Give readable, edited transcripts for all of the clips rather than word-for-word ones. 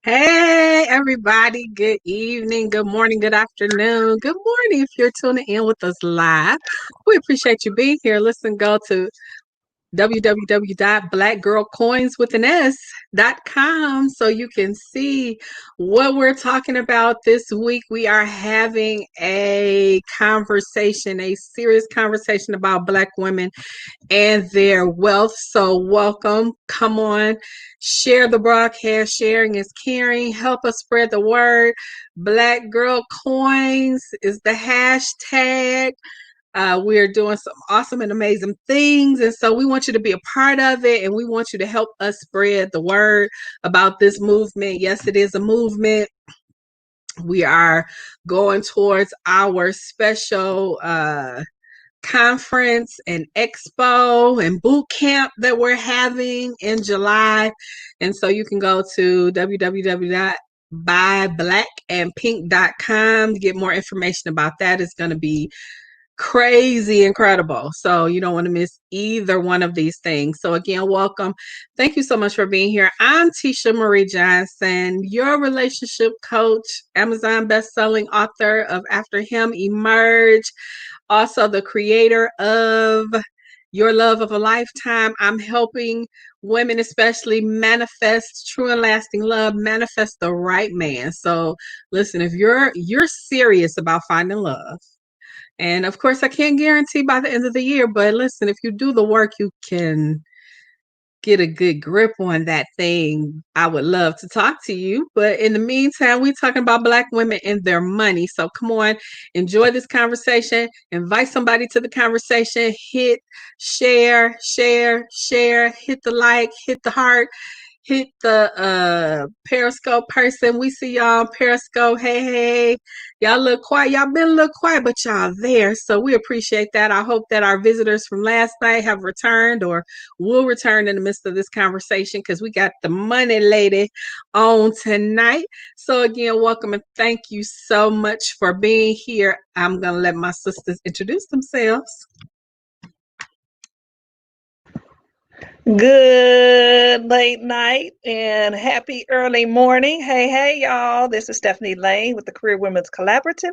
Hey, everybody. Good evening, good morning, good afternoon, good morning if you're tuning in with us live. We appreciate you being here. Listen, go to www.blackgirlcoinswithan s.com so you can see what we're talking about this week. We are having a conversation, a serious conversation about Black women and their wealth. So, welcome. Come on, share the broadcast. Sharing is caring. Help us spread the word. Black Girl Coins is the hashtag. We are doing some awesome and amazing things. And so we want you to be a part of it and we want you to help us spread the word about this movement. Yes, it is a movement. We are going towards our special conference and expo and boot camp that we're having in July. And so you can go to www.buyblackandpink.com to get more information about that. It's going to be crazy incredible. So you don't want to miss either one of these things. So again, welcome. Thank you so much for being here. I'm Tisha Marie Johnson, your relationship coach, Amazon best-selling author of After Him Emerge, also the creator of Your Love of a Lifetime. I'm helping women especially manifest true and lasting love, manifest the right man. So listen, if you're serious about finding love, and of course I can't guarantee by the end of the year, but listen, if you do the work, you can get a good grip on that thing. I would love to talk to you. But in the meantime, we're talking about Black women and their money. So come on, enjoy this conversation. Invite somebody to the conversation. Hit share, hit the like, hit the heart, hit the Periscope person. We see y'all on Periscope. Hey, y'all look quiet. Y'all been a little quiet, but y'all there. So we appreciate that. I hope that our visitors from last night have returned or will return in the midst of this conversation because we got the money lady on tonight. So again, welcome and thank you so much for being here. I'm gonna let my sisters introduce themselves. Good late night and happy early morning. Hey, y'all. This is Stephanie Lane with the Career Women's Collaborative,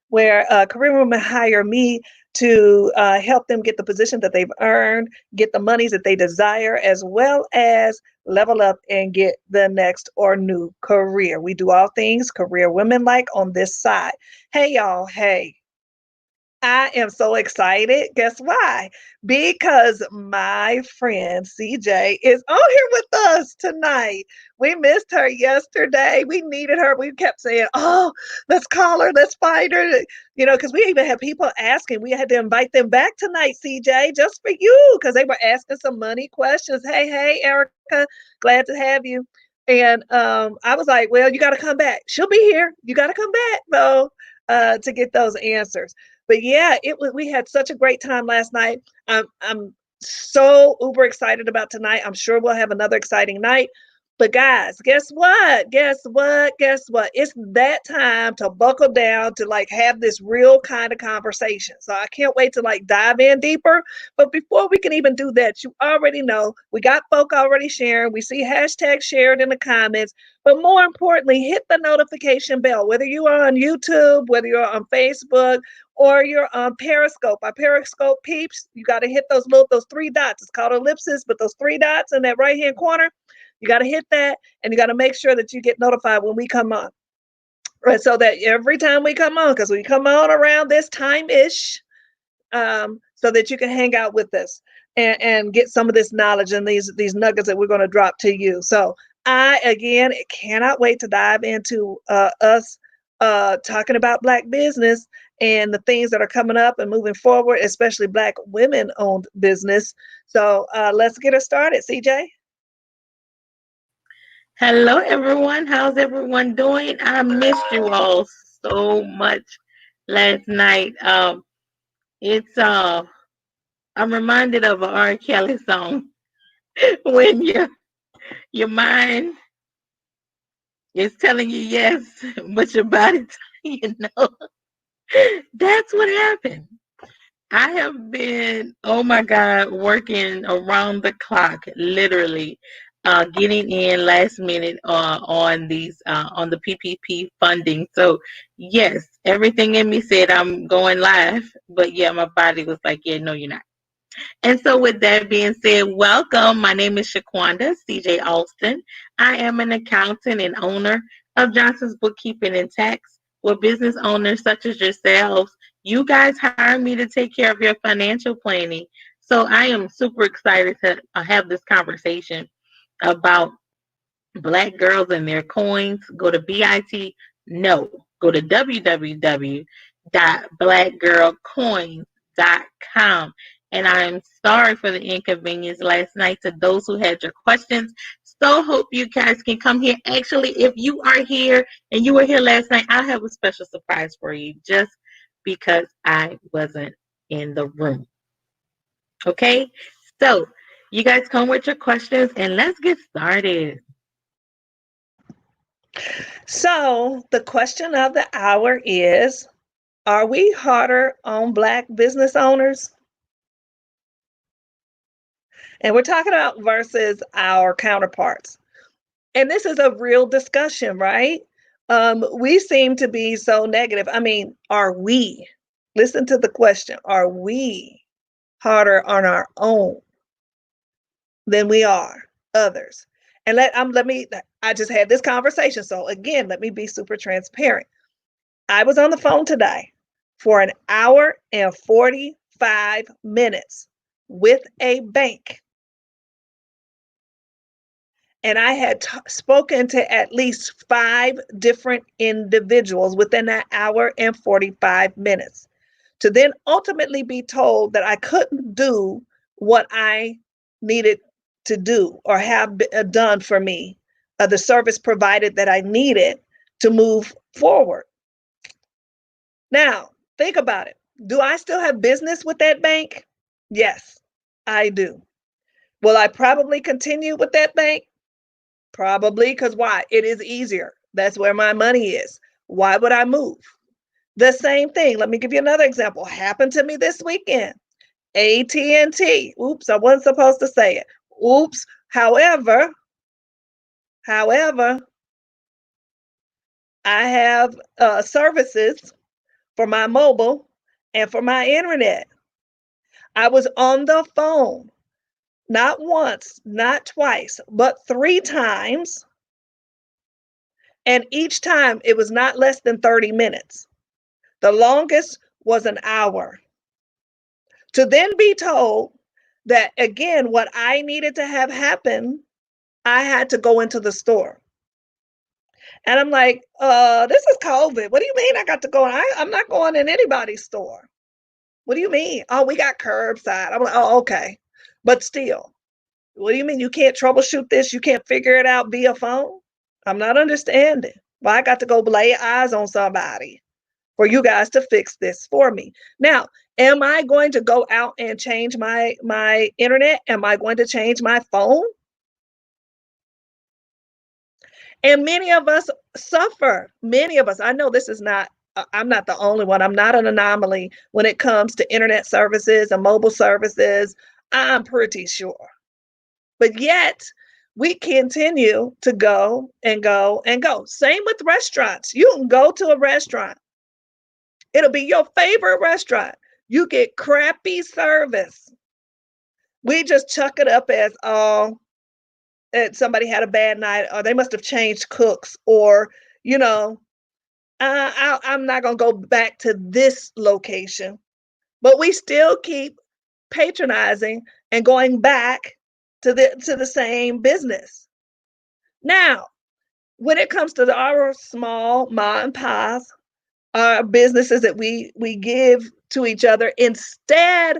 where career women hire me to help them get the position that they've earned, get the monies that they desire, as well as level up and get the next or new career. We do all things career women like on this side. Hey, y'all. Hey. I am so excited. Guess why? Because my friend CJ is on here with us tonight. We missed her yesterday. We needed her. We kept saying, "Oh, let's call her. Let's find her." Because we even had people asking. We had to invite them back tonight, CJ, just for you, because they were asking some money questions. Hey, Erica, glad to have you. And I was like, "Well, you got to come back. She'll be here. You got to come back, though, to get those answers." But yeah, we had such a great time last night. I'm so uber excited about tonight. I'm sure we'll have another exciting night. But guys, guess what? Guess what? Guess what? It's that time to buckle down to like have this real kind of conversation. So I can't wait to like dive in deeper. But before we can even do that, you already know we got folk already sharing. We see hashtag shared in the comments. But more importantly, hit the notification bell, whether you are on YouTube, whether you're on Facebook, or you're on Periscope. Our Periscope peeps, you got to hit those three dots. It's called ellipsis, but those three dots in that right hand corner, you got to hit that, and you got to make sure that you get notified when we come on. Right, so that every time we come on, because we come on around this time ish, so that you can hang out with us and get some of this knowledge and these nuggets that we're going to drop to you. So I again cannot wait to dive into us talking about Black business and the things that are coming up and moving forward, especially Black women-owned business. So let's get it started, CJ. Hello, everyone. How's everyone doing? I missed you all so much last night. It's I'm reminded of an R. Kelly song when your mind is telling you yes, but your body telling you no. That's what happened. I have been, oh my God, working around the clock, literally. getting in last minute on these on the PPP funding. So yes, everything in me said I'm going live, but yeah, my body was like, yeah, no, you're not. And so with that being said, welcome. My name is Shaquanda CJ Alston. I am an accountant and owner of Johnson's Bookkeeping and Tax. With business owners such as yourselves, you guys hire me to take care of your financial planning. So I am super excited to have this conversation about Black girls and their coins. Go to BIT. No, go to www.blackgirlcoins.com. And I'm sorry for the inconvenience last night to those who had your questions. So hope you guys can come here. Actually, if you are here and you were here last night, I have a special surprise for you just because I wasn't in the room. Okay? So you guys come with your questions and let's get started. So the question of the hour is, are we harder on Black business owners? And we're talking about versus our counterparts. And this is a real discussion, right? We seem to be so negative. I mean, are we? Listen to the question. Are we harder on our own than we are others? And I just had this conversation. So again, let me be super transparent. I was on the phone today for an hour and 45 minutes with a bank. And I had spoken to at least 5 different individuals within that hour and 45 minutes to then ultimately be told that I couldn't do what I needed to do or have done for me, the service provided that I needed to move forward. Now, think about it. Do I still have business with that bank? Yes, I do. Will I probably continue with that bank? Probably, because why? It is easier. That's where my money is. Why would I move? The same thing. Let me give you another example. Happened to me this weekend. AT&T. Oops, I wasn't supposed to say it. Oops. However, I have services for my mobile and for my internet. I was on the phone, not once, not twice, but 3 times. And each time it was not less than 30 minutes. The longest was an hour. To then be told that, again, what I needed to have happen, I had to go into the store. And I'm like, this is COVID. What do you mean I got to go? I'm not going in anybody's store. What do you mean? Oh, we got curbside. I'm like, oh, okay. But still, what do you mean you can't troubleshoot this? You can't figure it out via phone? I'm not understanding why I got to go lay eyes on somebody for you guys to fix this for me. Now, am I going to go out and change my internet? Am I going to change my phone? And many of us suffer. Many of us. I know this is not, I'm not the only one. I'm not an anomaly when it comes to internet services and mobile services. I'm pretty sure. But yet, we continue to go and go and go. Same with restaurants. You can go to a restaurant. It'll be your favorite restaurant. You get crappy service. We just chuck it up as, oh, somebody had a bad night, or they must have changed cooks, or, you know, I'm not going to go back to this location. But we still keep patronizing and going back to the same business. Now, when it comes to our small mom and pops, our businesses that we give to each other, instead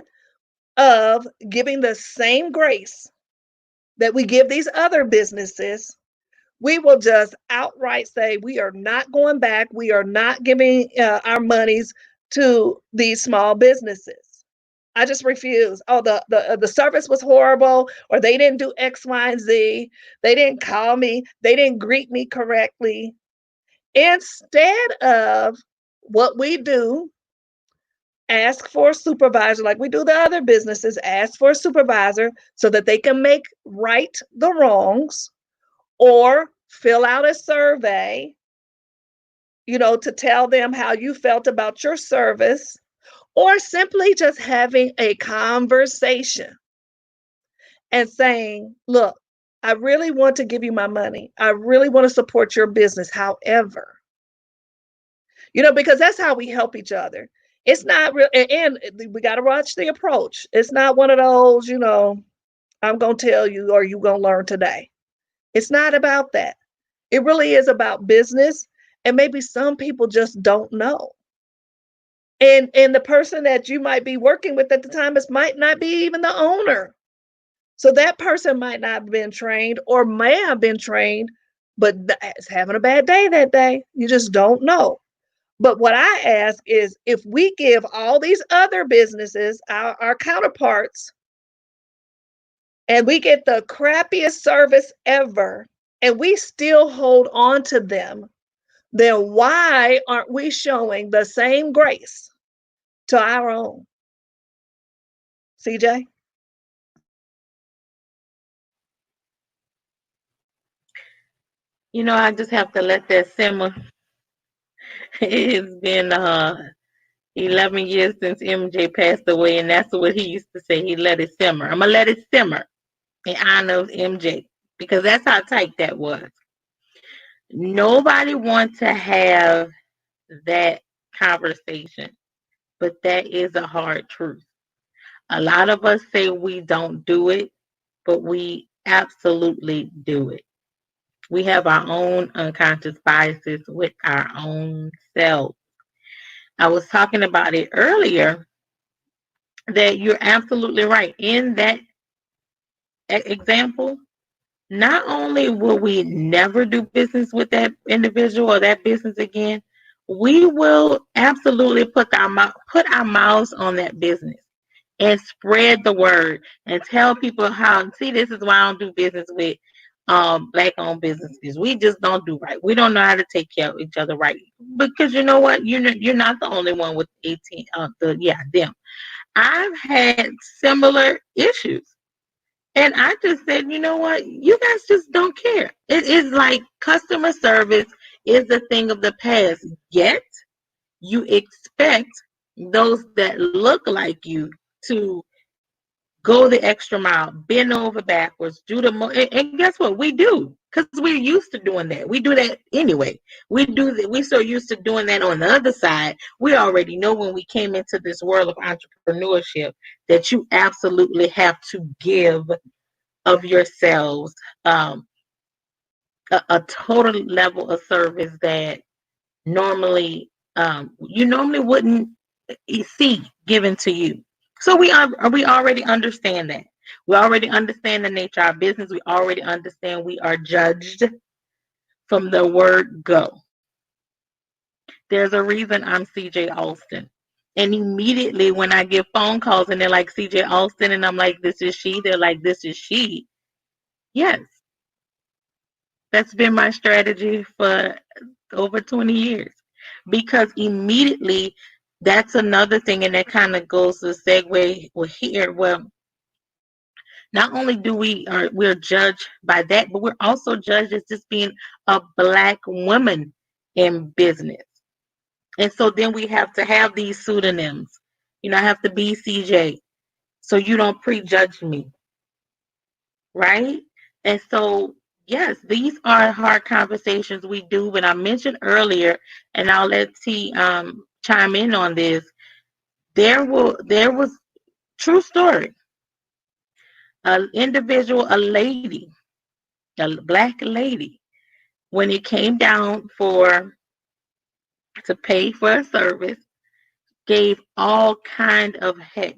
of giving the same grace that we give these other businesses, we will just outright say we are not going back. We are not giving our monies to these small businesses. I just refuse. Oh, the service was horrible, or they didn't do X, Y, and Z. They didn't call me. They didn't greet me correctly. Instead of what we do ask for a supervisor like we do the other businesses, ask for a supervisor so that they can make right the wrongs, or fill out a survey, to tell them how you felt about your service, or simply just having a conversation and saying, look, I really want to give you my money. I really want to support your business. However, because that's how we help each other. It's not real. And we got to watch the approach. It's not one of those, I'm going to tell you or you going to learn today. It's not about that. It really is about business. And maybe some people just don't know. And the person that you might be working with at the time might not be even the owner. So that person might not have been trained or may have been trained, but is having a bad day that day. You just don't know. But what I ask is, if we give all these other businesses, our counterparts, and we get the crappiest service ever, and we still hold on to them, then why aren't we showing the same grace to our own? CJ? I just have to let that simmer. It's been 11 years since MJ passed away, and that's what he used to say. He let it simmer. I'm going to let it simmer in honor of MJ, because that's how tight that was. Nobody wants to have that conversation, but that is a hard truth. A lot of us say we don't do it, but we absolutely do it. We have our own unconscious biases with our own selves. I was talking about it earlier, that you're absolutely right. In that example, not only will we never do business with that individual or that business again, we will absolutely put our mouths on that business and spread the word and tell people how, see, this is why I don't do business with black-owned businesses. We just don't do right. We don't know how to take care of each other right. Because you know what? You're not the only one with 18. Them. I've had similar issues. And I just said, you know what? You guys just don't care. It is like customer service is a thing of the past. Yet, you expect those that look like you to go the extra mile, bend over backwards, do the and guess what? We do, because we're used to doing that. We do that anyway. We do that. We're so used to doing that on the other side. We already know when we came into this world of entrepreneurship that you absolutely have to give of yourselves a total level of service that normally you normally wouldn't see given to you. So we already understand that. We already understand the nature of our business. We already understand we are judged from the word go. There's a reason I'm CJ Alston. And immediately when I get phone calls and they're like, CJ Alston, and I'm like, this is she, they're like, this is she. Yes. That's been my strategy for over 20 years. Because immediately, that's another thing, and that kind of goes to segue here. Well, not only do we're judged by that, but we're also judged as just being a black woman in business. And so then we have to have these pseudonyms. I have to be CJ, so you don't prejudge me, right? And so, yes, these are hard conversations we do. But I mentioned earlier, and I'll let T chime in on this. There was true story. An individual, a lady, a black lady, when it came down to pay for a service, gave all kind of heck,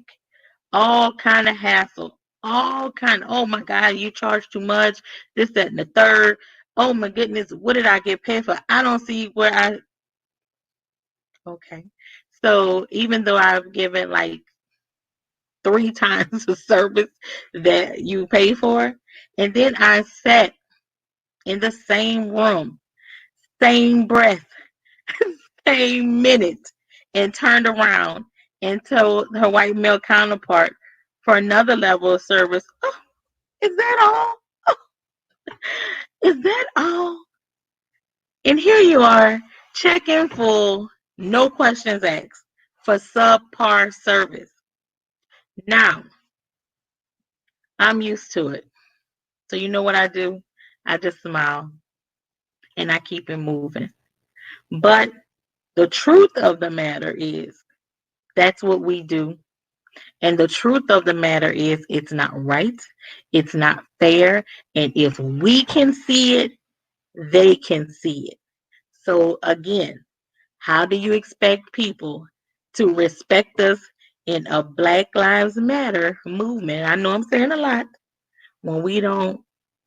all kind of hassle, all kind of, oh my God, you charge too much, this, that, and the third. Oh my goodness, what did I get paid for? I don't see where okay. So even though I've given like 3 times the service that you pay for, and then I sat in the same room, same breath, same minute, and turned around and told her white male counterpart for another level of service, "Oh, is that all? Oh, is that all?" And here you are, check in full, no questions asked, for subpar service. Now, I'm used to it. So you know what I do? I just smile and I keep it moving. But the truth of the matter is, that's what we do. And the truth of the matter is, it's not right. It's not fair. And if we can see it, they can see it. So again, how do you expect people to respect us in a Black Lives Matter movement? I know I'm saying a lot, when we don't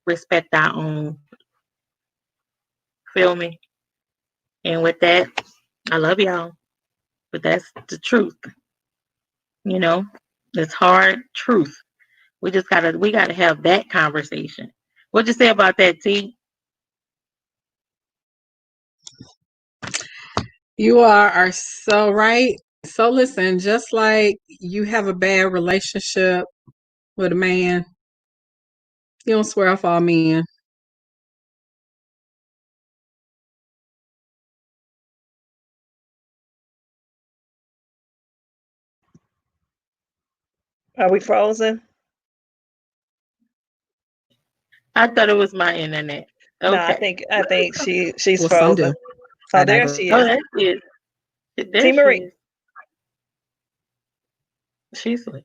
respect our own. Feel me? And with that, I love y'all. But that's the truth. You know, it's hard truth. We gotta have that conversation. What'd you say about that, T? You are so right. So listen, just like you have a bad relationship with a man, you don't swear off all men. Are we frozen? I thought it was my internet. No, I Okay. think she's Well, some frozen. do. Oh, I there digress. she Oh, is. there she is. There T. she Marie. is. She's like,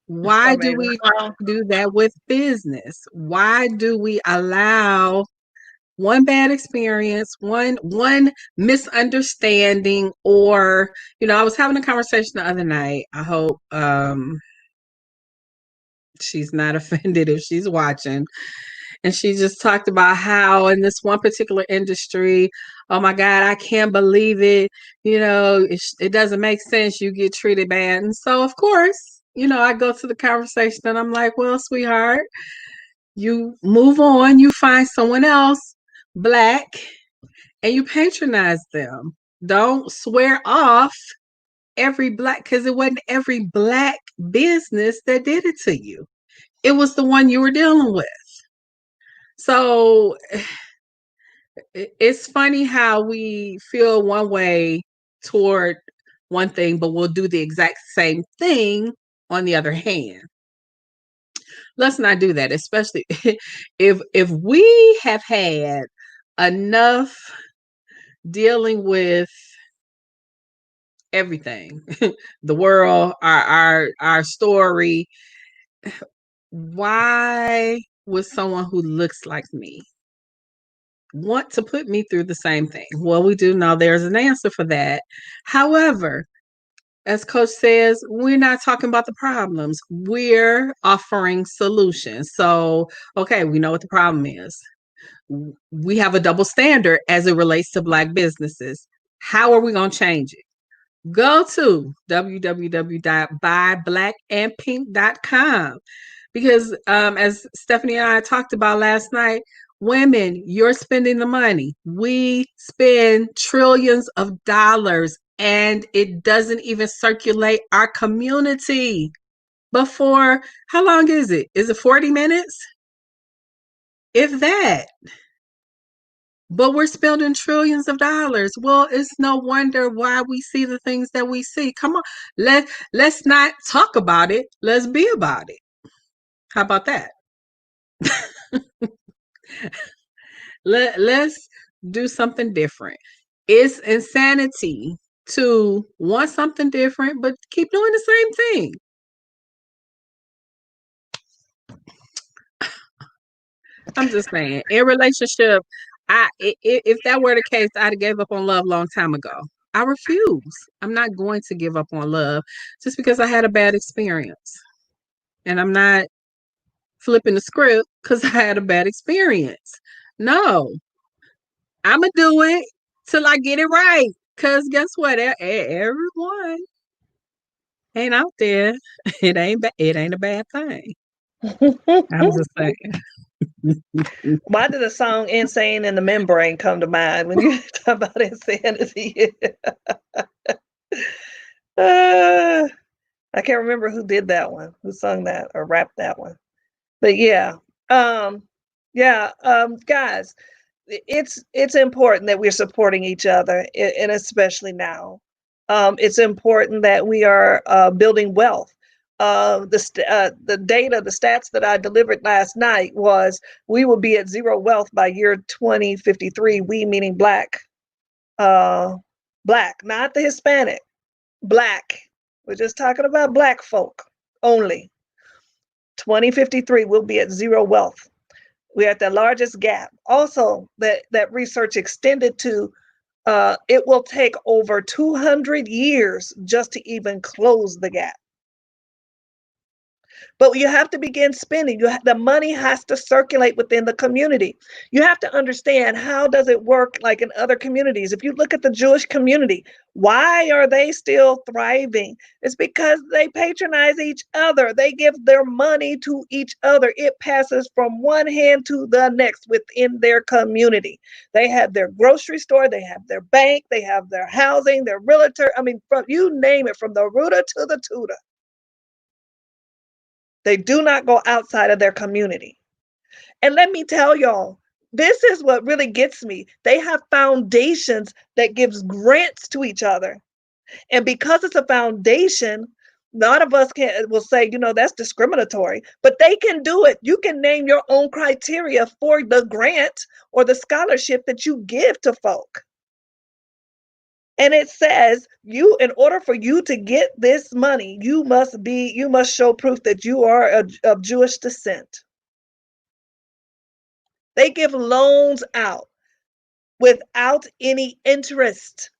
Why Or do maybe. we do that with business? Why do we allow one bad experience, one misunderstanding, or I was having a conversation the other night. I hope she's not offended if she's watching. And she just talked about how in this one particular industry, oh my God, I can't believe it. It doesn't make sense. You get treated bad. And so, of course, I go to the conversation and I'm like, well, sweetheart, you move on, you find someone else, Black, and you patronize them. Don't swear off every Black, because it wasn't every Black business that did it to you. It was the one you were dealing with. So it's funny how we feel one way toward one thing, but we'll do the exact same thing on the other hand. Let's not do that, especially if we have had enough dealing with everything, the world, our story. Why would someone who looks like me want to put me through the same thing? Well, we do know there's an answer for that. However, as Coach says, we're not talking about the problems. We're offering solutions. So, okay, we know what the problem is. We have a double standard as it relates to Black businesses. How are we going to change it? Go to www.buyblackandpink.com, because as Stephanie and I talked about last night, women, you're spending the money. We spend trillions of dollars and it doesn't even circulate our community. Before, how long is it? Is it 40 minutes? If that. But we're spending trillions of dollars. Well, it's no wonder why we see the things that we see. Come on, let's not talk about it. Let's be about it. How about that? Let's do something different. It's insanity to want something different, but keep doing the same thing. I'm just saying, in relationship, if that were the case, I'd have gave up on love a long time ago. I refuse. I'm not going to give up on love just because I had a bad experience. And I'm not flipping the script because I had a bad experience. No, I'm going to do it till I get it right. Because guess what? Everyone ain't out there. It ain't a bad thing. I'm just saying. Why did the song Insane in the Membrane come to mind when you talk about insanity? I can't remember who did that one, who sung that or rapped that one. But yeah, guys, it's important that we're supporting each other, and especially now, it's important that we are building wealth. The data, the stats that I delivered last night was we will be at zero wealth by year 2053. We meaning black, black, not the Hispanic, black. We're just talking about black folk only. 2053, we'll be at zero wealth. We're at the largest gap. Also, that research extended to it will take over 200 years just to even close the gap. But you have to begin spending. The money has to circulate within the community. You have to understand, how does it work like in other communities? If you look at the Jewish community, why are they still thriving? It's because they patronize each other. They give their money to each other. It passes from one hand to the next within their community. They have their grocery store, they have their bank, they have their housing, their realtor. I mean, from you name it, from the rooter to the tutor. They do not go outside of their community. And let me tell y'all, this is what really gets me. They have foundations that gives grants to each other. And because it's a foundation, a lot of us will say, that's discriminatory, but they can do it. You can name your own criteria for the grant or the scholarship that you give to folk. And it says, in order for you to get this money, you must show proof that you are of Jewish descent. They give loans out without any interest.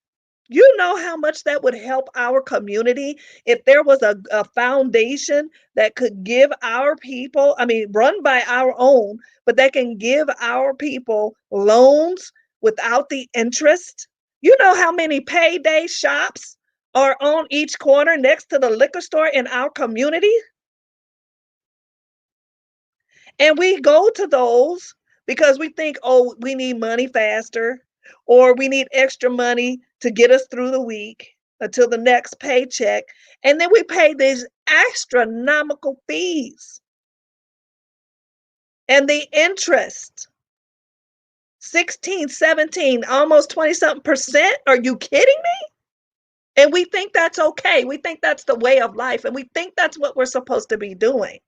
You know how much that would help our community if there was a foundation that could give our people, run by our own, but that can give our people loans without the interest. You know how many payday shops are on each corner next to the liquor store in our community? And we go to those because we think, oh, we need money faster, or we need extra money to get us through the week until the next paycheck. And then we pay these astronomical fees. And the interest, 16, 17, almost 20-something%. Are you kidding me? And we think that's okay. We think that's the way of life. And we think that's what we're supposed to be doing.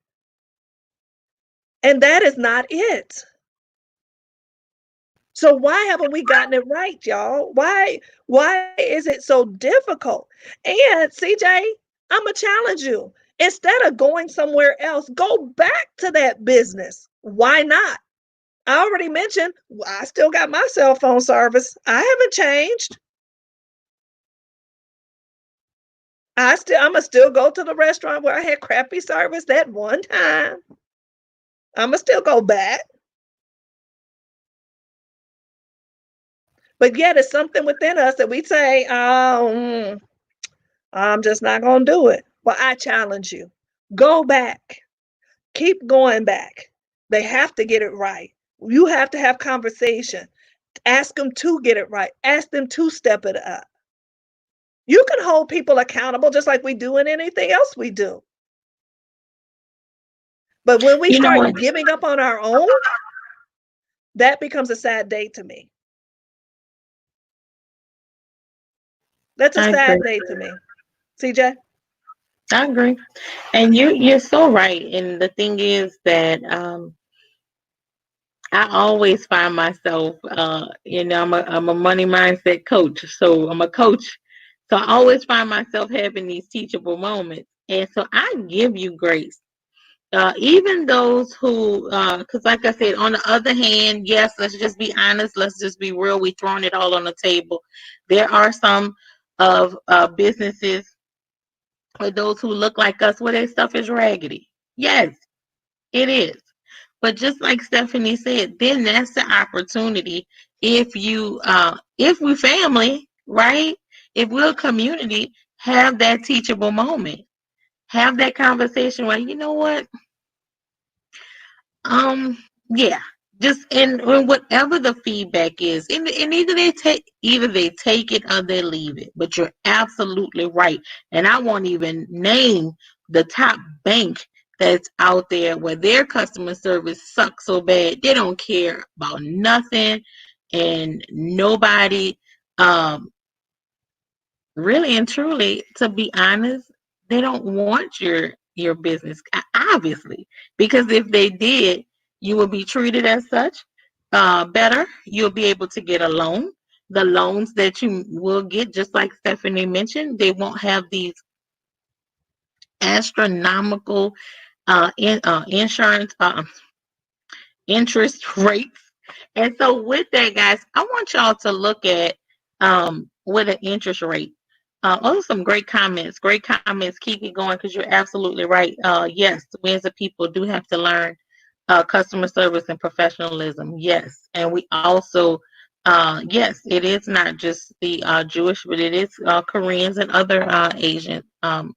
And that is not it. So why haven't we gotten it right, y'all? Why is it so difficult? And CJ, I'm going to challenge you. Instead of going somewhere else, go back to that business. Why not? I already mentioned, I still got my cell phone service. I haven't changed. I'ma still go to the restaurant where I had crappy service that one time. I'ma still go back. But yet it's something within us that we say, I'm just not going to do it. Well, I challenge you. Go back. Keep going back. They have to get it right. You have to have conversation. Ask them to get it right. Ask them to step it up. You can hold people accountable just like we do in anything else we do. But when we start giving up on our own, that becomes a sad day to me. That's a sad day to me. CJ? I agree. And you're so right. And the thing is that I always find myself, I'm a money mindset coach. So I'm a coach. So I always find myself having these teachable moments. And so I give you grace. Even those who, because like I said, on the other hand, yes, let's just be honest. Let's just be real. We're throwing it all on the table. There are some of businesses or those who look like us where their stuff is raggedy. Yes, it is. But just like Stephanie said, then that's the opportunity. If we're family, right? If we're a community, have that teachable moment. Have that conversation where, you know what? Yeah, just and whatever the feedback is, and either they take it or they leave it. But you're absolutely right, and I won't even name the top bank that's out there where their customer service sucks so bad they don't care about nothing, and nobody. Really and truly, to be honest, they don't want your business, obviously, because if they did, you will be treated as such, better. You'll be able to get a loan. The loans that you will get, just like Stephanie mentioned, they won't have these astronomical insurance interest rates. And so with that, guys, I want y'all to look at with an interest rate. Some great comments. Keep it going because you're absolutely right. Yes, we as a people do have to learn customer service and professionalism. Yes, and we also, yes, it is not just the Jewish, but it is Koreans and other Asian. And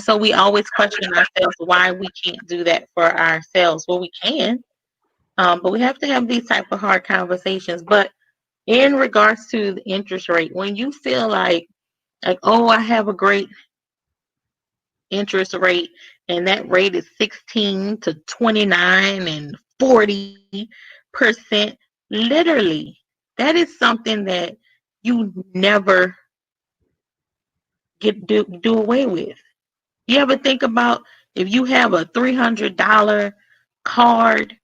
so we always question ourselves why we can't do that for ourselves. Well, we can, but we have to have these type of hard conversations. But in regards to the interest rate, when you feel like, oh, I have a great interest rate, and that rate is 16 to 29 and 40%, literally, that is something that you never do away with. You ever think about if you have a $300 card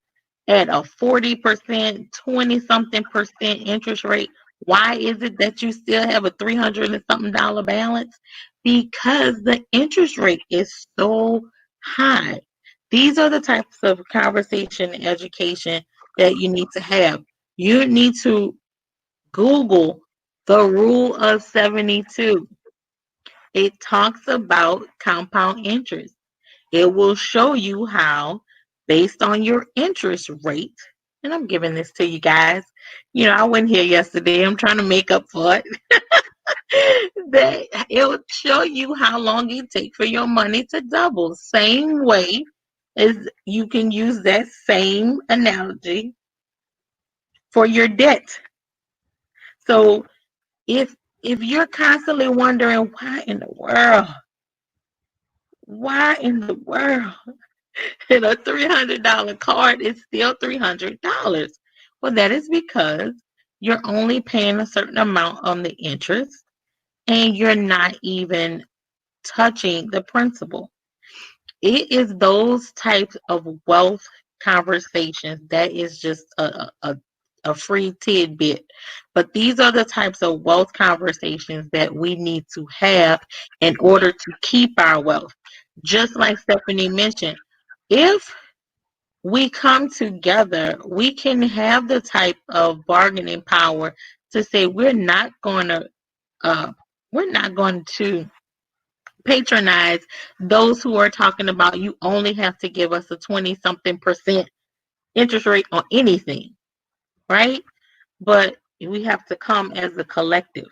at a 40%, 20 something percent interest rate, why is it that you still have a $300 and something balance? Because the interest rate is so high. These are the types of conversation and education that you need to have. You need to Google the rule of 72. It talks about compound interest. It will show you how, based on your interest rate, and I'm giving this to you guys. You know, I went here yesterday. I'm trying to make up for it. That it will show you how long it takes for your money to double. Same way as you can use that same analogy for your debt. So if you're constantly wondering why in the world and a $300 card is still $300. Well, that is because you're only paying a certain amount on the interest and you're not even touching the principal. It is those types of wealth conversations that is just a free tidbit. But these are the types of wealth conversations that we need to have in order to keep our wealth. Just like Stephanie mentioned, if we come together, we can have the type of bargaining power to say we're not going to patronize those who are talking about you only have to give us a 20 something percent interest rate on anything, right? But we have to come as a collective.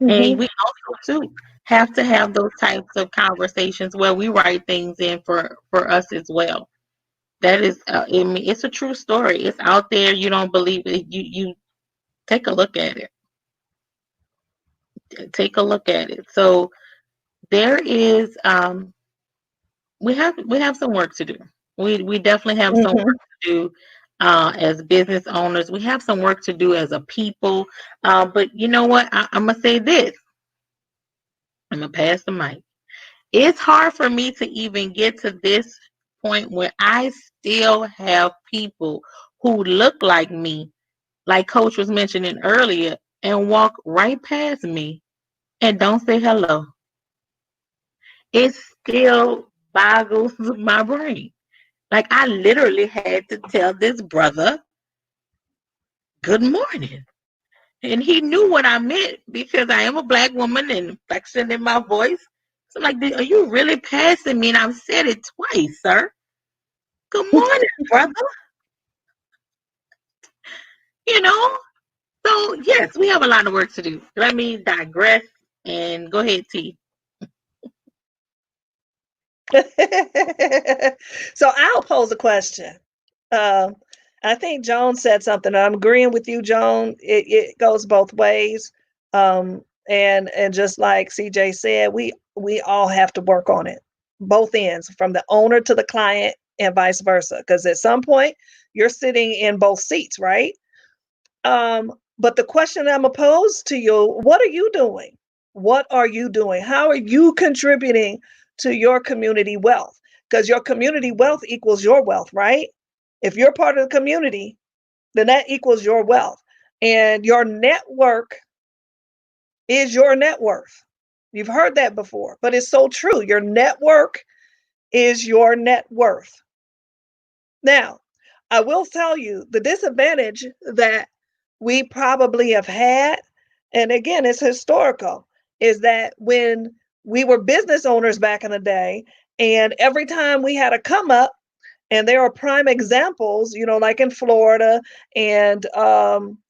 And we also too have to have those types of conversations where we write things in for us as well. That is, I mean, it's a true story. It's out there. You don't believe it. You take a look at it. Take a look at it. So there is, we have some work to do. We definitely have some work to do as business owners. We have some work to do as a people. But you know what? I'm gonna say this. I'm gonna pass the mic. It's hard for me to even get to this point where I still have people who look like me, like Coach was mentioning earlier, and walk right past me and don't say hello. It still boggles my brain. Like I literally had to tell this brother, good morning. And he knew what I meant because I am a Black woman and inflection in my voice. So I'm like, are you really passing me? And I've said it twice, sir. Good morning, brother. You know? So, yes, we have a lot of work to do. Let me digress and go ahead, T. So I'll pose a question. I think Joan said something. I'm agreeing with you, Joan. It goes both ways. And just like CJ said, we all have to work on it, both ends, from the owner to the client and vice versa. Because at some point, you're sitting in both seats, right? But the question I'm gonna pose to you: what are you doing? What are you doing? How are you contributing to your community wealth? Because your community wealth equals your wealth, right? If you're part of the community, then that equals your wealth. And your network is your net worth. You've heard that before, but it's so true. Your network is your net worth. Now, I will tell you the disadvantage that we probably have had, and again, it's historical, is that when we were business owners back in the day, and every time we had a come up, and there are prime examples, like in Florida and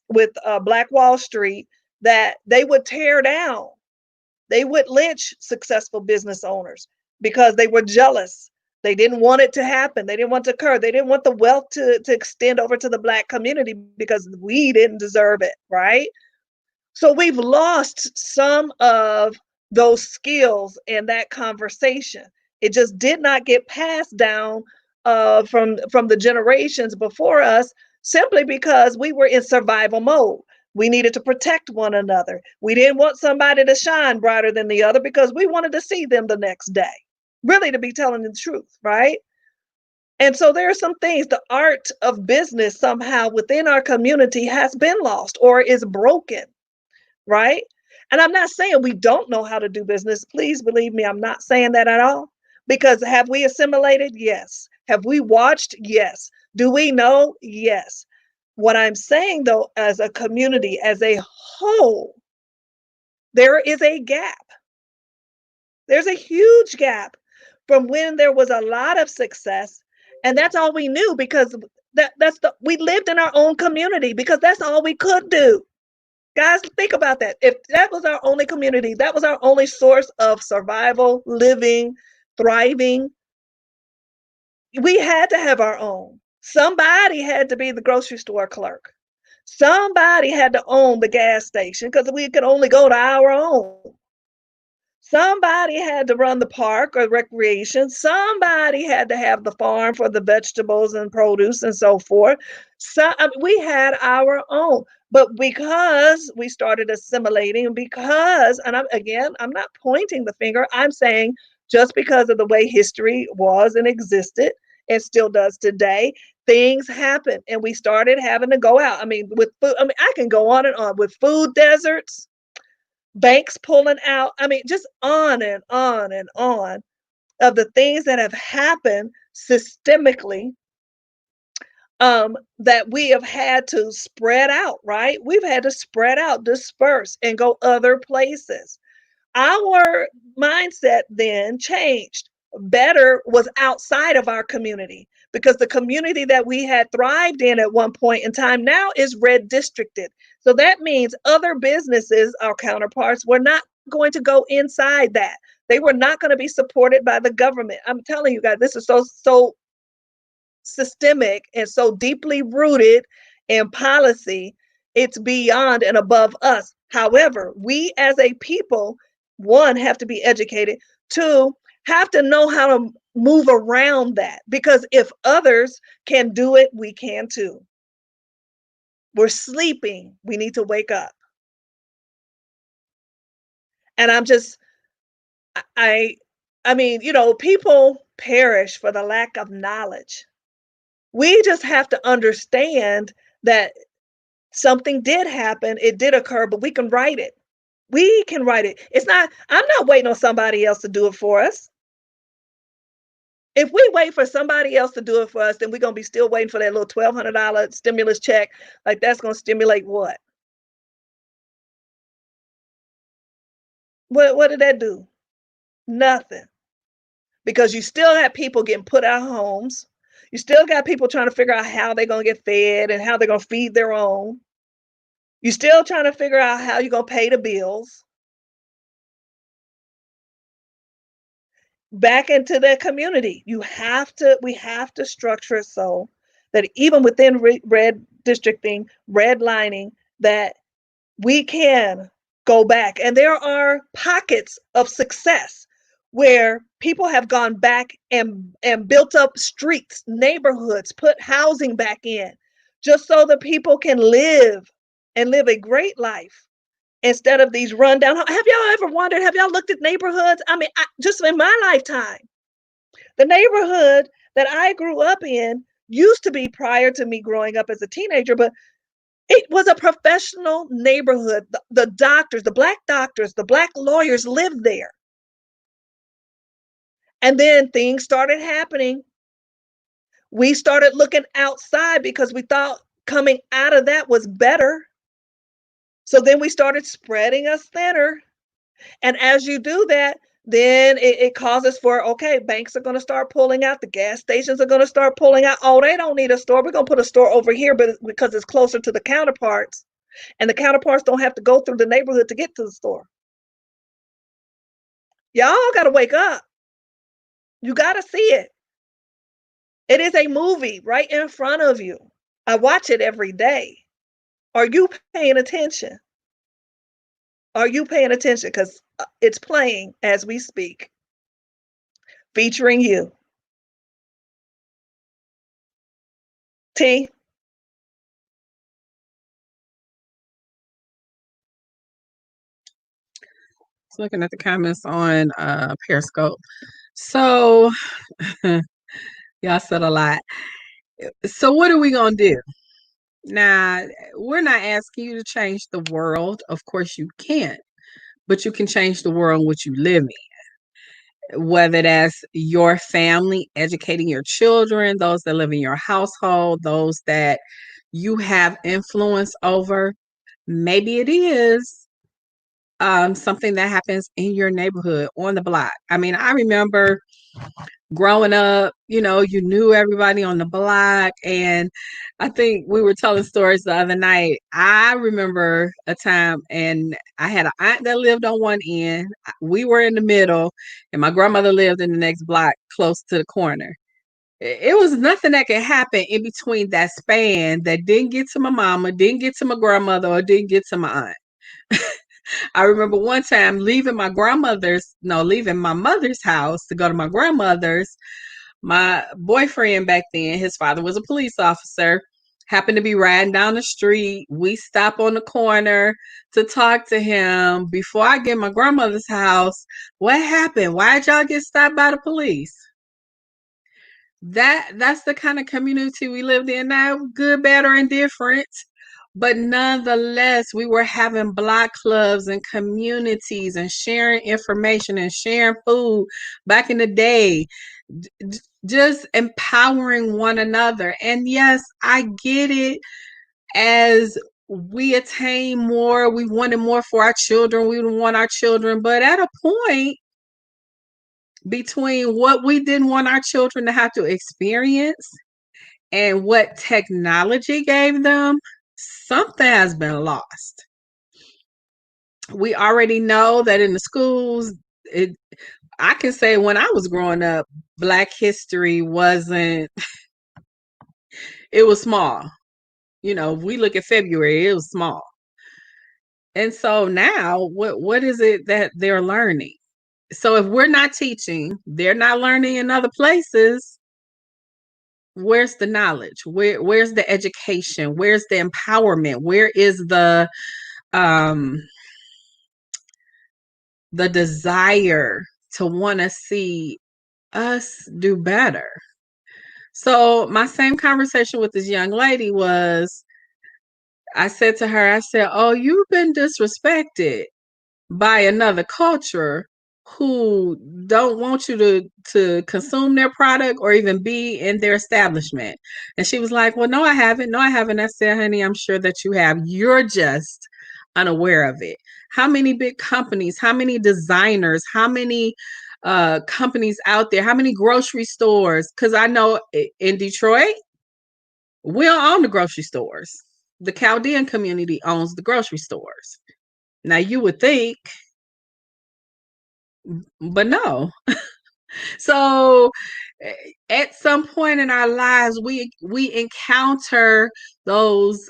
with Black Wall Street, that they would tear down, they would lynch successful business owners because they were jealous. They didn't want it to happen. They didn't want it to occur. They didn't want the wealth to extend over to the Black community because we didn't deserve it, right? So we've lost some of those skills in that conversation. It just did not get passed down from the generations before us, simply because we were in survival mode. We needed to protect one another. We didn't want somebody to shine brighter than the other because we wanted to see them the next day. Really, to be telling the truth, right? And so there are some things, the art of business somehow within our community has been lost or is broken, right? And I'm not saying we don't know how to do business. Please believe me, I'm not saying that at all. Because have we assimilated? Yes. Have we watched? Yes. Do we know? Yes. What I'm saying, though, as a community, as a whole, there is a gap. There's a huge gap from when there was a lot of success. And that's all we knew, because we lived in our own community because that's all we could do. Guys, think about that. If that was our only community, that was our only source of survival, living, thriving, we had to have our own. Somebody had to be the grocery store clerk. Somebody had to own the gas station because we could only go to our own. Somebody had to run the park or recreation. Somebody had to have the farm for the vegetables and produce and so forth. So we had our own. But because we started assimilating, and I'm not pointing the finger, I'm saying just because of the way history was and existed and still does today, things happen. And we started having to go out. I mean, with food, I can go on and on with food deserts, banks pulling out. I mean, just on and on and on of the things that have happened systemically, that we have had to spread out, right? We've had to spread out, disperse, and go other places. Our mindset then changed. Better was outside of our community, because the community that we had thrived in at one point in time now is red districted. So that means other businesses, our counterparts, were not going to go inside that. They were not going to be supported by the government. I'm telling you guys, this is so systemic and so deeply rooted in policy. It's beyond and above us. However, we as a people, one, have to be educated. Two, have to know how to move around that, because if others can do it, we can too. We're sleeping. We need to wake up. And I mean, people perish for the lack of knowledge. We just have to understand that something did happen, it did occur, but we can write it. We can write it. I'm not waiting on somebody else to do it for us. If we wait for somebody else to do it for us, then we're going to be still waiting for that little $1,200 stimulus check. Like, that's going to stimulate what? What did that do? Nothing. Because you still have people getting put out of homes. You still got people trying to figure out how they're going to get fed and how they're going to feed their own. You're still trying to figure out how you're going to pay the bills. Back into the community. We have to structure it so that even within red districting, redlining, that we can go back. And there are pockets of success where people have gone back and built up streets, neighborhoods, put housing back in, just so that people can live and live a great life instead of these rundown. Have y'all ever wondered? Have y'all looked at neighborhoods? I mean, just in my lifetime, the neighborhood that I grew up in used to be, prior to me growing up as a teenager, but it was a professional neighborhood. The doctors, the black doctors, the black lawyers lived there. And then things started happening. We started looking outside because we thought coming out of that was better. So then we started spreading us thinner. And as you do that, then it causes for, okay, banks are going to start pulling out, the gas stations are going to start pulling out. Oh, they don't need a store. We're going to put a store over here, but because it's closer to the counterparts, and the counterparts don't have to go through the neighborhood to get to the store. Y'all got to wake up. You got to see it. It is a movie right in front of you. I watch it every day. Are you paying attention? Are you paying attention? Because it's playing as we speak, featuring you. T. Looking at the comments on Periscope. So y'all said a lot. So what are we gonna do? Now, we're not asking you to change the world. Of course you can't, but you can change the world in which you live in. Whether that's your family, educating your children, those that live in your household, those that you have influence over. Maybe it is something that happens in your neighborhood, on the block. I mean, I remember growing up, you knew everybody on the block. And I think we were telling stories the other night. I remember a time, and I had an aunt that lived on one end. We were in the middle, and my grandmother lived in the next block close to the corner. It was nothing that could happen in between that span that didn't get to my mama, didn't get to my grandmother, or didn't get to my aunt. I remember one time leaving my mother's house to go to my grandmother's. My boyfriend back then, his father was a police officer, happened to be riding down the street. We stop on the corner to talk to him. Before I get my grandmother's house, what happened? Why did y'all get stopped by the police? That's the kind of community we lived in now, good, bad, or indifferent. But nonetheless, we were having block clubs and communities and sharing information and sharing food back in the day, just empowering one another. And yes, I get it. As we attain more, we wanted more for our children. We want our children. But at a point, between what we didn't want our children to have to experience and what technology gave them, something has been lost. We already know that in the schools, I can say when I was growing up, Black history wasn't, it was small. We look at February, it was small. And so now, what is it that they're learning? So if we're not teaching, they're not learning in other places. Where's the knowledge? Where's the education? Where's the empowerment? Where is the desire to want to see us do better? So my same conversation with this young lady was, I said to her, oh, you've been disrespected by another culture who don't want you to consume their product or even be in their establishment. And she was like, well, no, I haven't. I said, honey, I'm sure that you have. You're just unaware of it. How many big companies, how many designers, how many companies out there, how many grocery stores? Because I know in Detroit, we don't own the grocery stores. The Chaldean community owns the grocery stores. Now you would think, but no. So at some point in our lives, we encounter those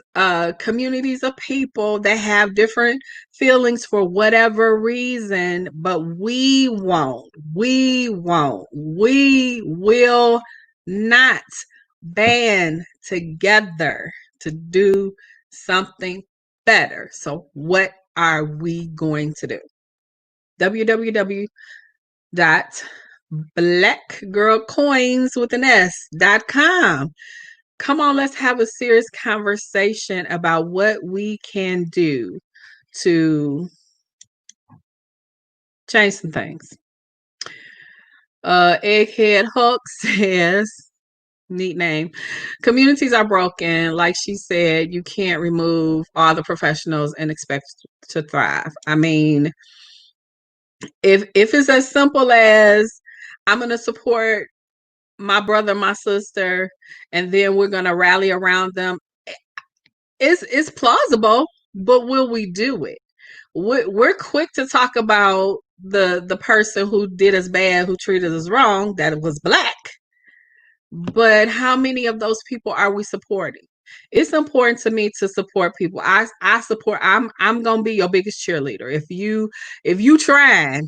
communities of people that have different feelings for whatever reason, but we will not band together to do something better. So what are we going to do? www.blackgirlcoins.com. Come on, let's have a serious conversation about what we can do to change some things. Egghead Hook says, neat name. Communities are broken. Like she said, you can't remove all the professionals and expect to thrive. I mean, if it's as simple as I'm going to support my brother, my sister, and then we're going to rally around them, it's plausible, but will we do it? We're quick to talk about the person who did us bad, who treated us wrong, that it was Black. But how many of those people are we supporting? It's important to me to support people. I support. I'm gonna be your biggest cheerleader. If you trying,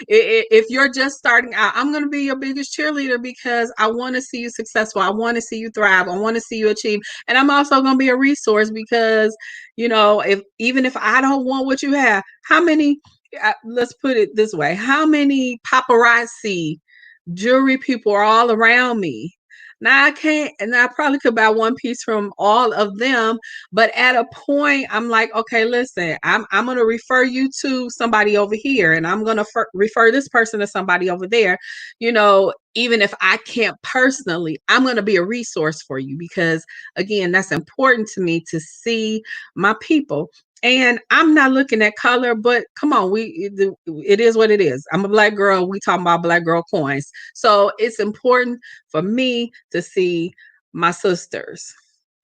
if you're just starting out, I'm gonna be your biggest cheerleader because I want to see you successful. I want to see you thrive. I want to see you achieve. And I'm also gonna be a resource because even if I don't want what you have, how many? Let's put it this way: how many paparazzi jewelry people are all around me? Now I can't, and I probably could buy one piece from all of them, but at a point, I'm like, okay, listen, I'm gonna refer you to somebody over here, and I'm gonna refer this person to somebody over there. Even if I can't personally, I'm gonna be a resource for you because, again, that's important to me to see my people. And I'm not looking at color, but come on, it is what it is. I'm a Black girl. We talking about Black girl coins. So it's important for me to see my sisters,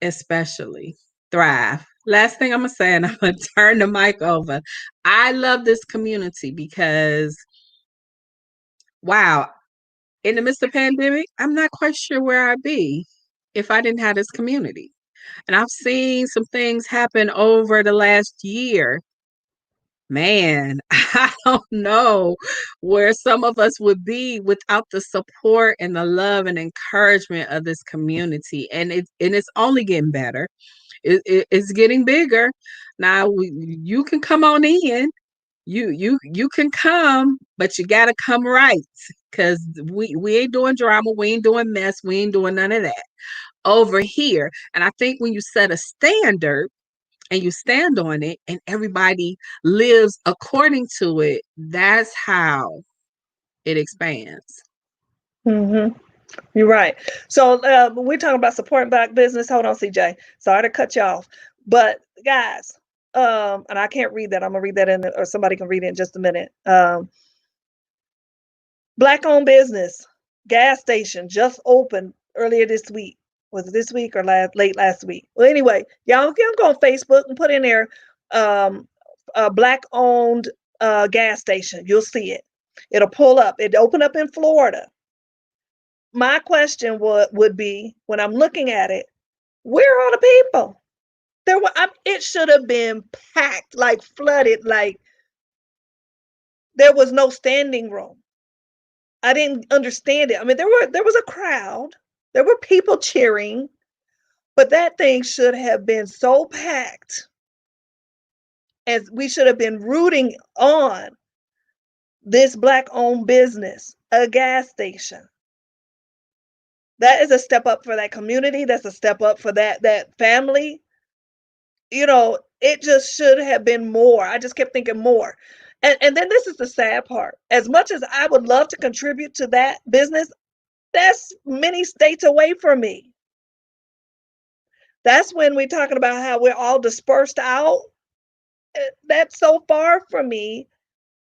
especially, thrive. Last thing I'm gonna say, and I'm gonna turn the mic over. I love this community because, wow, in the midst of the pandemic, I'm not quite sure where I'd be if I didn't have this community. And I've seen some things happen over the last year. Man, I don't know where some of us would be without the support and the love and encouragement of this community. And it's only getting better. It's getting bigger. Now you can come on in. You can come, but you gotta come right. Cause we ain't doing drama, we ain't doing mess, we ain't doing none of that over here. And I think when you set a standard and you stand on it and everybody lives according to it, that's how it expands. Mm-hmm. You're right. So we're talking about supporting Black business. Hold on, CJ. Sorry to cut you off. But guys, and I can't read that. I'm gonna read that or somebody can read it in just a minute. Black-owned business, gas station just opened earlier this week. Was it this week or late last week? Well, anyway, y'all can go on Facebook and put in there Black-owned gas station. You'll see it. It'll pull up. It opened up in Florida. My question would be, when I'm looking at it, where are the people? It should have been packed, like flooded, like there was no standing room. I didn't understand it. I mean, there was a crowd, there were people cheering, but that thing should have been so packed, as we should have been rooting on this Black-owned business, a gas station. That is a step up for that community. That's a step up for that family. It just should have been more. I just kept thinking more. And then this is the sad part. As much as I would love to contribute to that business, that's many states away from me. That's when we're talking about how we're all dispersed out. That's so far from me.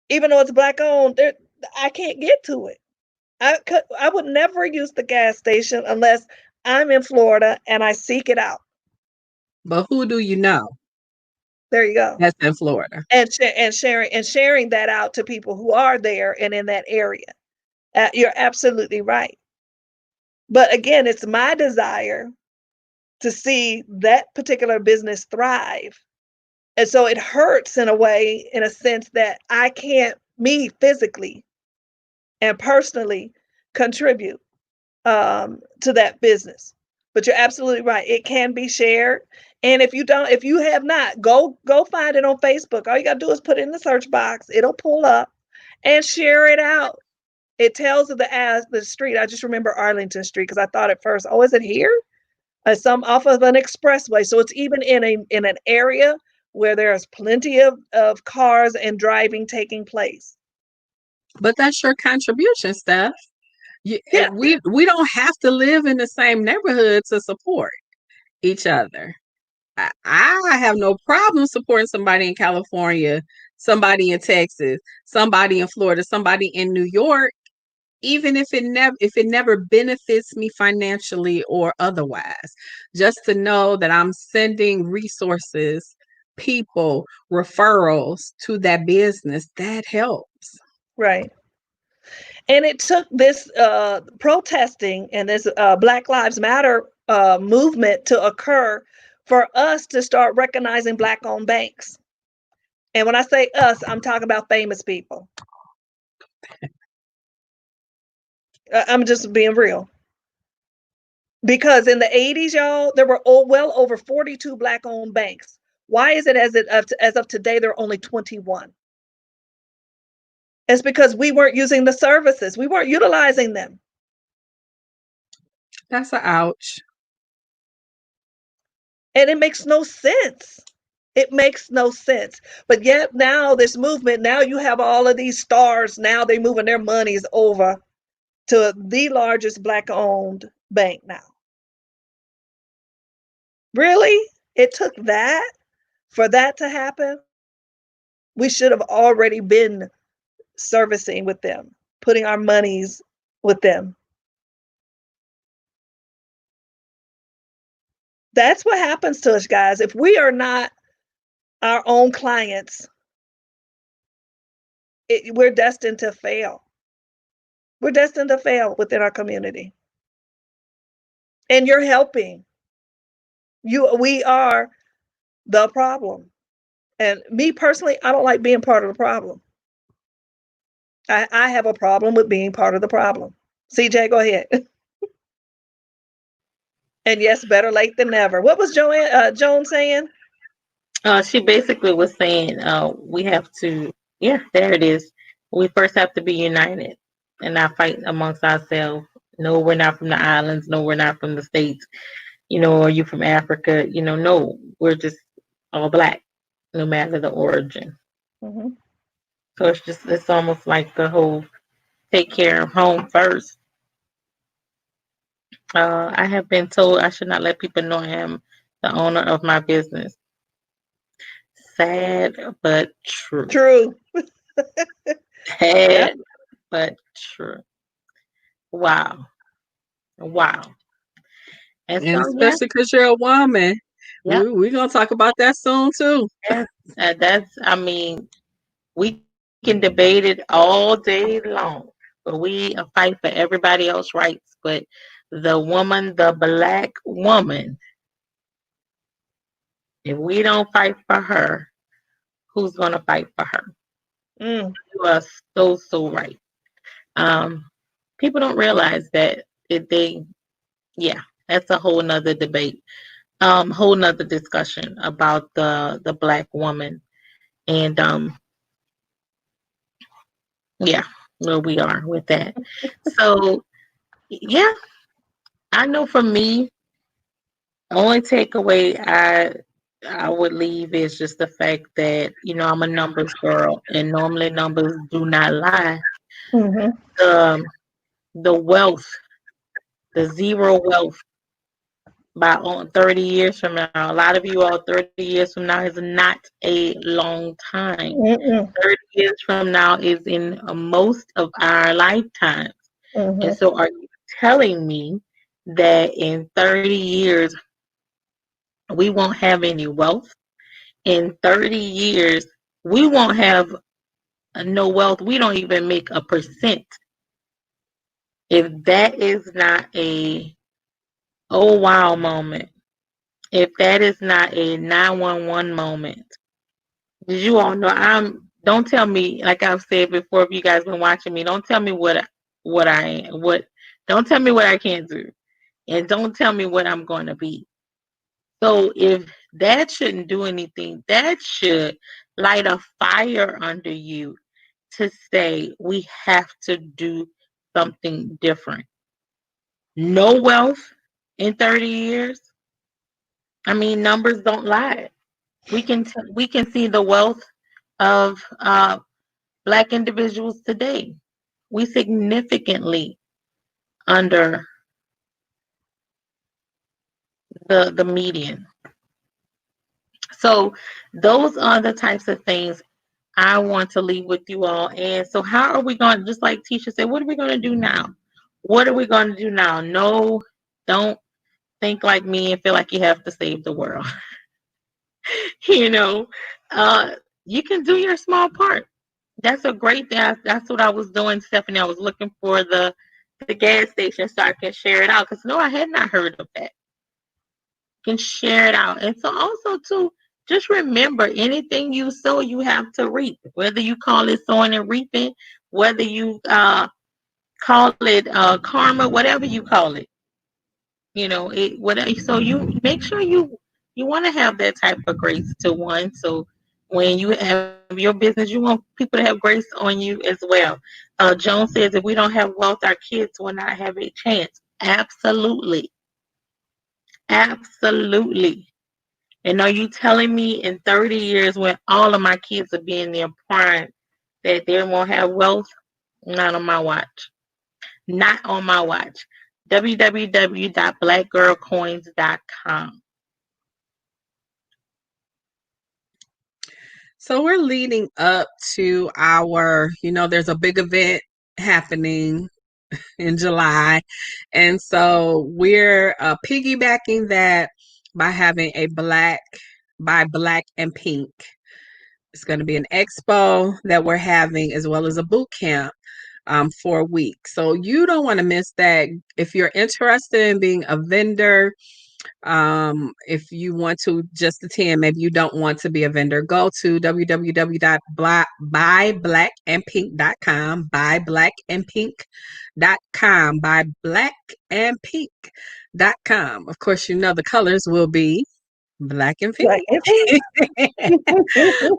Even though it's Black owned, I can't get to it. I would never use the gas station unless I'm in Florida and I seek it out. But who do you know? There you go. That's in Florida. And sharing that out to people who are there and in that area. You're absolutely right. But again, it's my desire to see that particular business thrive. And so it hurts in a way, in a sense that I can't, me physically and personally, contribute to that business. But you're absolutely right. It can be shared. And if you have not, go find it on Facebook. All you gotta do is put it in the search box. It'll pull up and share it out. It tells of the street. I just remember Arlington Street because I thought at first, oh, is it here? Some off of an expressway. So it's even in an area where there's plenty of cars and driving taking place. But that's your contribution, Steph. Yeah. We don't have to live in the same neighborhood to support each other. I have no problem supporting somebody in California, somebody in Texas, somebody in Florida, somebody in New York, even if it never benefits me financially or otherwise. Just to know that I'm sending resources, people, referrals to that business, that helps. Right. And it took this protesting and this Black Lives Matter movement to occur for us to start recognizing Black-owned banks. And when I say us, I'm talking about famous people. I'm just being real. Because in the 80s, y'all, there were well over 42 Black-owned banks. Why is it as of today, there are only 21? It's because we weren't using the services. We weren't utilizing them. That's a ouch. And it makes no sense. It makes no sense. But yet now this movement, now you have all of these stars, now they're moving their monies over to the largest Black-owned bank now. Really? It took that for that to happen? We should have already been servicing with them, putting our monies with them. That's what happens to us, guys. If we are not our own clients, we're destined to fail. We're destined to fail within our community. And you're helping. We are the problem. And me personally, I don't like being part of the problem. I have a problem with being part of the problem. CJ, go ahead. And yes, better late than never. What was Joan saying? She basically was saying we have to, yeah, there it is. We first have to be united and not fight amongst ourselves. No, we're not from the islands. No, we're not from the States. Are you from Africa? No, we're just all Black, no matter the origin. Mm-hmm. So it's almost like the whole take care of home first. I have been told I should not let people know I am the owner of my business. Sad, but true. True. Sad, yep. But true. Wow. And so, especially because you're a woman. Yep. We're going to talk about that soon, too. Yes. We can debate it all day long, but we fight for everybody else's rights. But the woman, the Black woman, if we don't fight for her, who's going to fight for her? You are so right. People don't realize that that's a whole nother debate, whole nother discussion about the Black woman, and where we are with that. So I know for me, the only takeaway I would leave is just the fact that I'm a numbers girl, and normally numbers do not lie. Mm-hmm. The wealth, the zero wealth by 30 years from now. A lot of you all 30 years from now is not a long time. 30 years from now is in most of our lifetimes. And so are you telling me that in 30 years we won't have any wealth? In 30 years we won't have no wealth. We don't even make 1% If that is not a oh wow moment, if that is not a 911 moment, did you all know don't tell me, like I've said before, if you guys been watching me, don't tell me don't tell me what I can't do. And don't tell me what I'm going to be. So if that shouldn't do anything, that should light a fire under you to say we have to do something different. No wealth in 30 years. I mean, numbers don't lie. We can see the wealth of Black individuals today. We significantly under the median. So those are the types of things I want to leave with you all. And so how are we going, just like Tisha said, what are we going to do now? What are we going to do now? No, don't think like me and feel like you have to save the world. you know, you can do your small part. That's a great thing. That's what I was doing, Stephanie. I was looking for the gas station so I can share it out. Because no, I had not heard of that. You can share it out. And so also too, just remember, anything you sow, you have to reap. Whether you call it sowing and reaping, whether you call it karma, whatever you call it, whatever. So you make sure you want to have that type of grace to one. So when you have your business, you want people to have grace on you as well. Joan says, if we don't have wealth, our kids will not have a chance. Absolutely, absolutely. And are you telling me in 30 years, when all of my kids are being their prime, that they won't have wealth? Not on my watch. Not on my watch. www.blackgirlcoins.com. So we're leading up to there's a big event happening in July. And so we're piggybacking that by having a Black and Pink. It's going to be an expo that we're having as well as a boot camp for a week. So you don't want to miss that. If you're interested in being a vendor, if you want to just attend, maybe you don't want to be a vendor, go to www.buyblackandpink.com, buyblackandpink.com. Of course, the colors will be black and pink.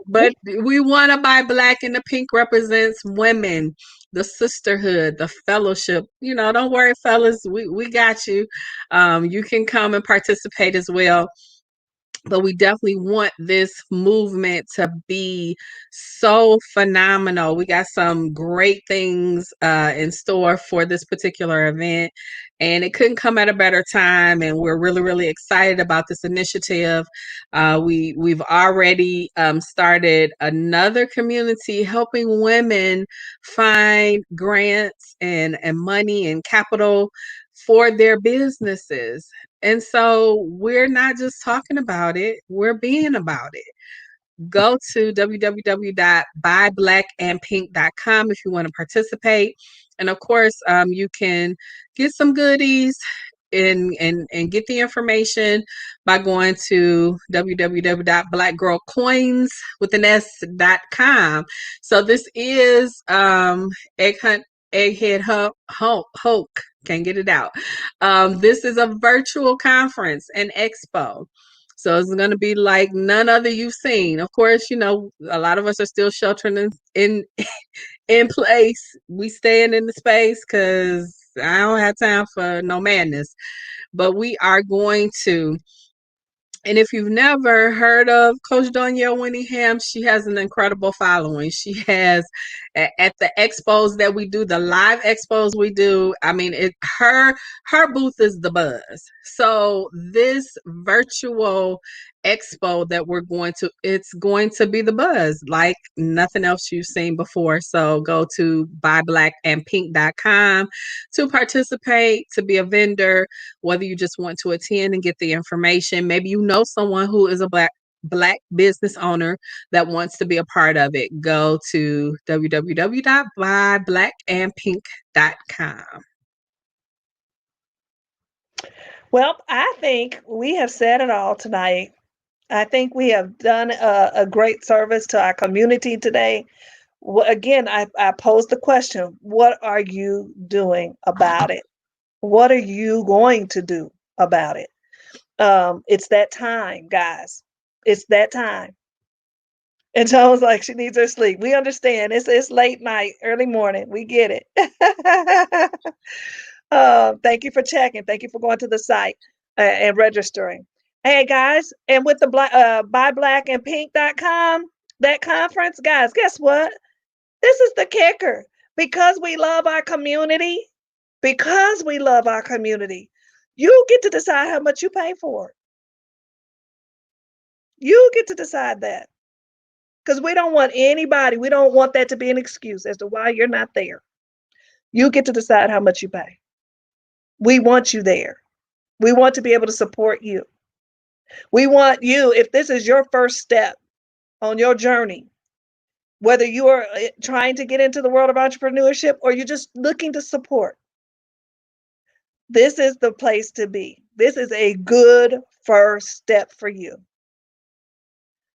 But we want to buy black, and the pink represents women, the sisterhood, the fellowship. Don't worry, fellas, we got you. You can come and participate as well. But we definitely want this movement to be so phenomenal. We got some great things in store for this particular event, and it couldn't come at a better time. And we're really, really excited about this initiative. We've already started another community helping women find grants and money and capital for their businesses. And so we're not just talking about it, we're being about it. Go to www.buyblackandpink.com if you want to participate. And of course, you can get some goodies and get the information by going to www.blackgirlcoins.com. So this is Egghead Hulk. Can't get it out. This is a virtual conference and expo. So it's going to be like none other you've seen. Of course, a lot of us are still sheltering in place. We staying in the space because I don't have time for no madness. But we are going to. And if you've never heard of Coach Danielle Winningham, she has an incredible following. She has at the expos that we do, the live expos we do. I mean, her booth is the buzz. So this virtual expo that it's going to be the buzz like nothing else you've seen before. So go to buyblackandpink.com to participate, to be a vendor, whether you just want to attend and get the information. Maybe you know someone who is a black business owner that wants to be a part of it. Go to www.buyblackandpink.com. Well, I think we have said it all tonight. I think we have done a great service to our community today. Well, again, I posed the question, what are you doing about it? What are you going to do about it? It's that time, guys. It's that time. And Joan's like, she needs her sleep. We understand. It's late night, early morning. We get it. Thank you for checking. Thank you for going to the site and registering. Hey guys, and with the buyblackandpink.com, that conference, guys, guess what? This is the kicker. Because we love our community, you get to decide how much you pay for it. You get to decide that. Because we don't want that to be an excuse as to why you're not there. You get to decide how much you pay. We want you there. We want to be able to support you. We want you, if this is your first step on your journey, whether you are trying to get into the world of entrepreneurship or you're just looking to support, this is the place to be. This is a good first step for you.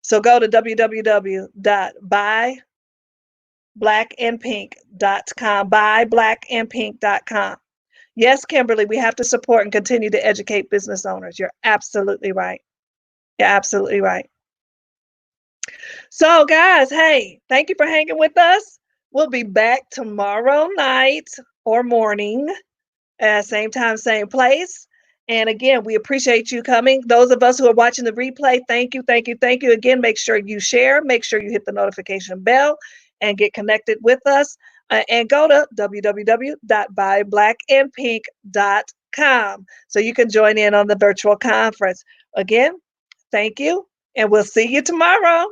So go to www.buyblackandpink.com, buyblackandpink.com. Yes, Kimberly, we have to support and continue to educate business owners. You're absolutely right. You're absolutely right. So, guys, hey, thank you for hanging with us. We'll be back tomorrow night or morning, same time, same place. And again, we appreciate you coming. Those of us who are watching the replay, thank you, thank you, thank you. Again, make sure you share, make sure you hit the notification bell and get connected with us. And go to www.buyblackandpink.com so you can join in on the virtual conference. Again, thank you, and we'll see you tomorrow.